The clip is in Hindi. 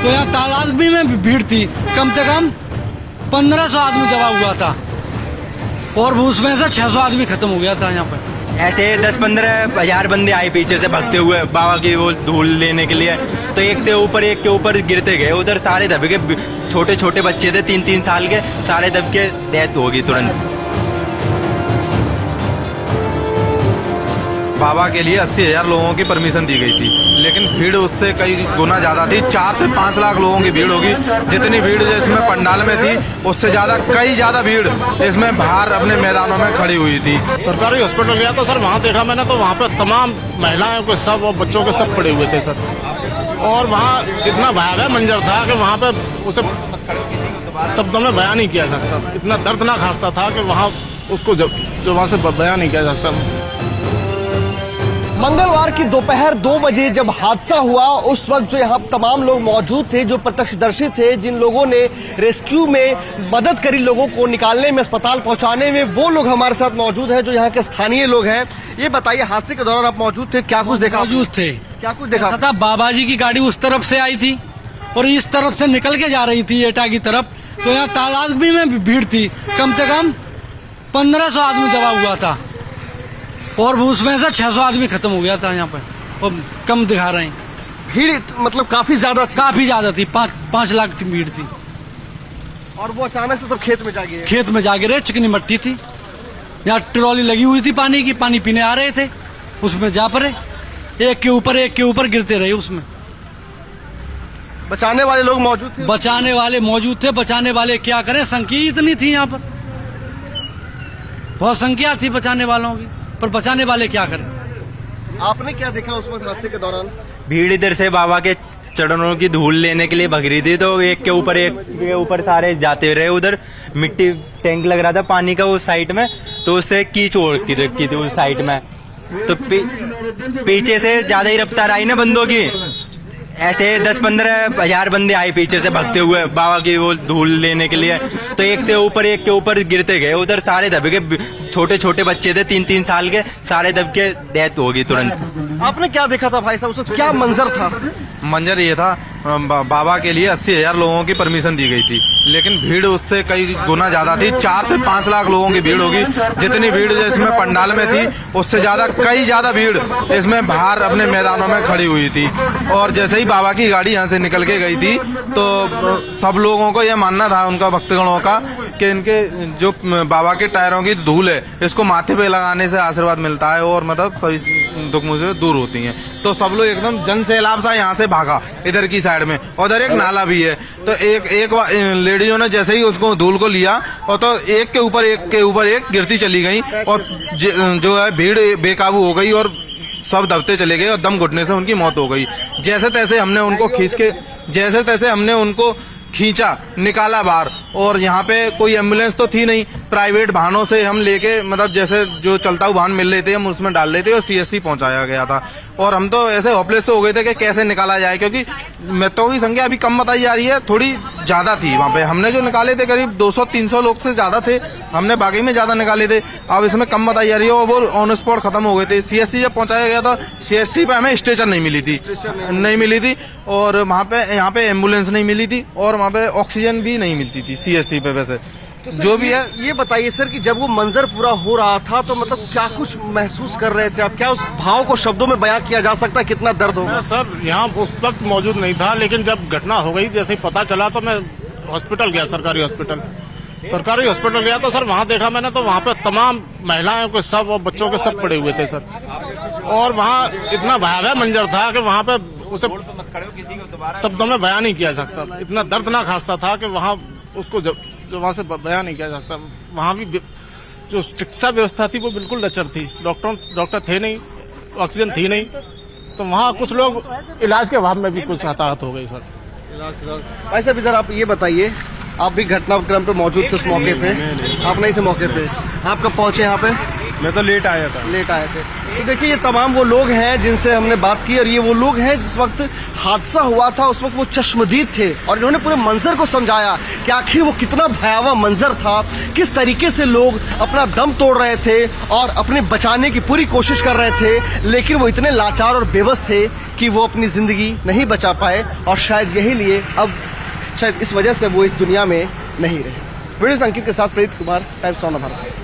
तो यहाँ तालाबी में भीड़ थी, कम से कम 1500 आदमी दबा हुआ था और उसमें से 600 आदमी खत्म हो गया था यहाँ पर। ऐसे 10-15 हजार बंदे आए पीछे से भागते हुए बाबा की वो धूल लेने के लिए, तो एक के ऊपर गिरते गए, उधर सारे दबे गए। छोटे छोटे बच्चे थे 3-3 साल के, सारे दब के डेथ होगी तुरंत। बाबा के लिए 80,000 लोगों की परमिशन दी गई थी, लेकिन भीड़ उससे कई गुना ज्यादा थी। 4 से 5 लाख लोगों की भीड़ होगी। जितनी भीड़ इसमें पंडाल में थी उससे ज्यादा, कई ज्यादा भीड़ इसमें बाहर अपने मैदानों में खड़ी हुई थी। सरकारी हॉस्पिटल गया तो सर वहाँ देखा मैंने, तो वहाँ पे तमाम महिलाएं के सब और बच्चों के सब पड़े हुए थे सर। और वहाँ इतना भयावह मंजर था कि वहाँ पे उसे शब्दों में बयान नहीं किया सकता। इतना दर्दनाक हादसा था कि वहाँ उसको जो वहाँ से बयान नहीं किया सकता। मंगलवार की दोपहर 2 बजे जब हादसा हुआ, उस वक्त जो यहाँ तमाम लोग मौजूद थे, जो प्रत्यक्षदर्शी थे, जिन लोगों ने रेस्क्यू में मदद करी लोगों को निकालने में, अस्पताल पहुंचाने में, वो लोग हमारे साथ मौजूद हैं जो यहाँ के स्थानीय लोग हैं। ये बताइए, हादसे के दौरान आप मौजूद थे, क्या कुछ देखा? मौजूद थे। क्या कुछ देखा था? बाबा जी की गाड़ी उस तरफ से आई थी और इस तरफ से निकल के जा रही थी एटा की तरफ, तो यहाँ तालाबी में भीड़ थी, कम से कम 1500 आदमी दबा हुआ था और उसमें से 600 आदमी खत्म हो गया था यहाँ पर, और कम दिखा रहे हैं। भीड़ मतलब काफी ज्यादा थी, 5 लाख की भीड़ थी। और वो अचानक से सब खेत में जा गिरे। खेत में जा गिरे, चिकनी मट्टी थी, यहाँ ट्रॉली लगी हुई थी पानी की, पानी पीने आ रहे थे, उसमें जा पड़े, एक के ऊपर गिरते रहे उसमें। बचाने वाले लोग मौजूद थे? बचाने वाले मौजूद थे। बचाने वाले क्या करें, संख्या इतनी थी यहाँ पर, बहुत संख्या थी बचाने वालों की, पर बचाने वाले क्या करें। आपने क्या देखा उस वक्त हादसे के दौरान? भीड़ इधर से बाबा के चरणों की धूल लेने के लिए भग रही थी, तो एक के ऊपर सारे जाते रहे। उधर मिट्टी टैंक लग रहा था पानी का उस साइड में, तो उससे कीच ओढ़ की रखी थी उस साइड में, तो पीछे से ज्यादा ही रफ्तार आई ना बंदों की। ऐसे 10-15 हजार बंदे आए पीछे से भागते हुए बाबा की वो धूल लेने के लिए, तो एक के ऊपर गिरते गए, उधर सारे दबे गए। छोटे छोटे बच्चे थे 3-3 साल के, सारे दब के डेथ होगी तुरंत। आपने क्या देखा था भाई साहब, उस वक्त क्या मंजर था? मंजर ये था, बाबा के लिए 80,000 लोगों की परमिशन दी गई थी, लेकिन भीड़ उससे कई गुना ज्यादा थी। 4 से 5 लाख लोगों की भीड़ होगी। जितनी भीड़ इसमें पंडाल में थी उससे ज्यादा, कई ज्यादा भीड़ इसमें बाहर अपने मैदानों में खड़ी हुई थी। और जैसे ही बाबा की गाड़ी यहाँ से निकल के गई थी, तो सब लोगों को यह मानना था, उनका भक्तगणों का, कि इनके जो बाबा के टायरों की धूल है, इसको माथे पे लगाने से आशीर्वाद मिलता है और मतलब सभी दुख मुझे दूर होती हैं। तो सब लोग एकदम जन सैलाब सा यहाँ से भागा इधर की साइड में, उधर एक नाला भी है, तो एक लेडीजों ने जैसे ही उसको धूल को लिया, और तो एक के ऊपर एक गिरती चली गई, और जो है भीड़ बेकाबू हो गई और सब दबते चले गए और दम घुटने से उनकी मौत हो गई। जैसे तैसे हमने उनको खींचा, निकाला बाहर, और यहाँ पे कोई एम्बुलेंस तो थी नहीं, प्राइवेट वाहनों से हम लेके, मतलब जैसे जो चलता हुआ वाहन मिल रहे थे हम उसमें डाल रहे थे और CSC पहुंचाया गया था। और हम तो ऐसे होपलेस हो गए थे कि कैसे निकाला जाए, क्योंकि मृतकों की संख्या अभी कम बताई जा रही है, थोड़ी ज्यादा थी वहाँ पे। हमने जो निकाले थे करीब 200-300 लोग से ज्यादा थे, हमने बाकी में ज्यादा निकाले थे, अब इसमें कम बताई जा रही है, और वो ऑन स्पॉट खत्म हो गए थे। CSC जब पहुंचाया गया था, CSC पे हमें स्टेशन नहीं मिली थी, और वहाँ पे यहाँ पे एम्बुलेंस नहीं मिली थी, और वहाँ पे ऑक्सीजन भी नहीं मिलती थी CSC पे। वैसे तो जो भी है, ये बताइए सर कि जब वो मंजर पूरा हो रहा था तो मतलब क्या कुछ महसूस कर रहे थे आप? क्या उस भाव को शब्दों में बयां किया जा सकता है? कितना दर्द होगा? सर यहाँ उस वक्त मौजूद नहीं था, लेकिन जब घटना हो गई, जैसे ही पता चला, तो मैं हॉस्पिटल गया, सरकारी हॉस्पिटल गया, तो सर वहाँ देखा मैंने, तो वहाँ पे तमाम महिलाएं के सब और बच्चों के सब पड़े हुए थे सर। और वहाँ इतना भयावह मंजर था कि वहाँ पे उसे शब्दों में बयान नहीं किया सकता। इतना दर्दनाक हादसा था कि वहाँ उसको जो वहाँ से बयान नहीं किया सकता। वहाँ भी जो चिकित्सा व्यवस्था थी वो बिल्कुल लचर थी, डॉक्टर थे नहीं, ऑक्सीजन थी नहीं, तो वहाँ कुछ लोग इलाज के अभाव में भी कुछ हताहत हो गई सर। भाई साहब इधर आप ये बताइए, आप भी घटनाक्रम पे मौजूद थे उस मौके पे? आप नहीं थे मौके पे, आप कब पहुंचे यहाँ पे? मैं तो लेट आया था। लेट आए थे। तो देखिए ये तमाम वो लोग हैं जिनसे हमने बात की और ये वो लोग हैं जिस वक्त हादसा हुआ था उस वक्त वो चश्मदीद थे और इन्होंने पूरे मंजर को समझाया कि आखिर वो कितना भयावह मंजर था, किस तरीके से लोग अपना दम तोड़ रहे थे और अपने बचाने की पूरी कोशिश कर रहे थे, लेकिन वो इतने लाचार और बेबस थे कि वो अपनी जिंदगी नहीं बचा पाए और शायद यही लिए अब शायद इस वजह से वो इस दुनिया में नहीं रहे। वीडियो अंकित के साथ प्रीत कुमार, टाइम्स ऑफ भारत।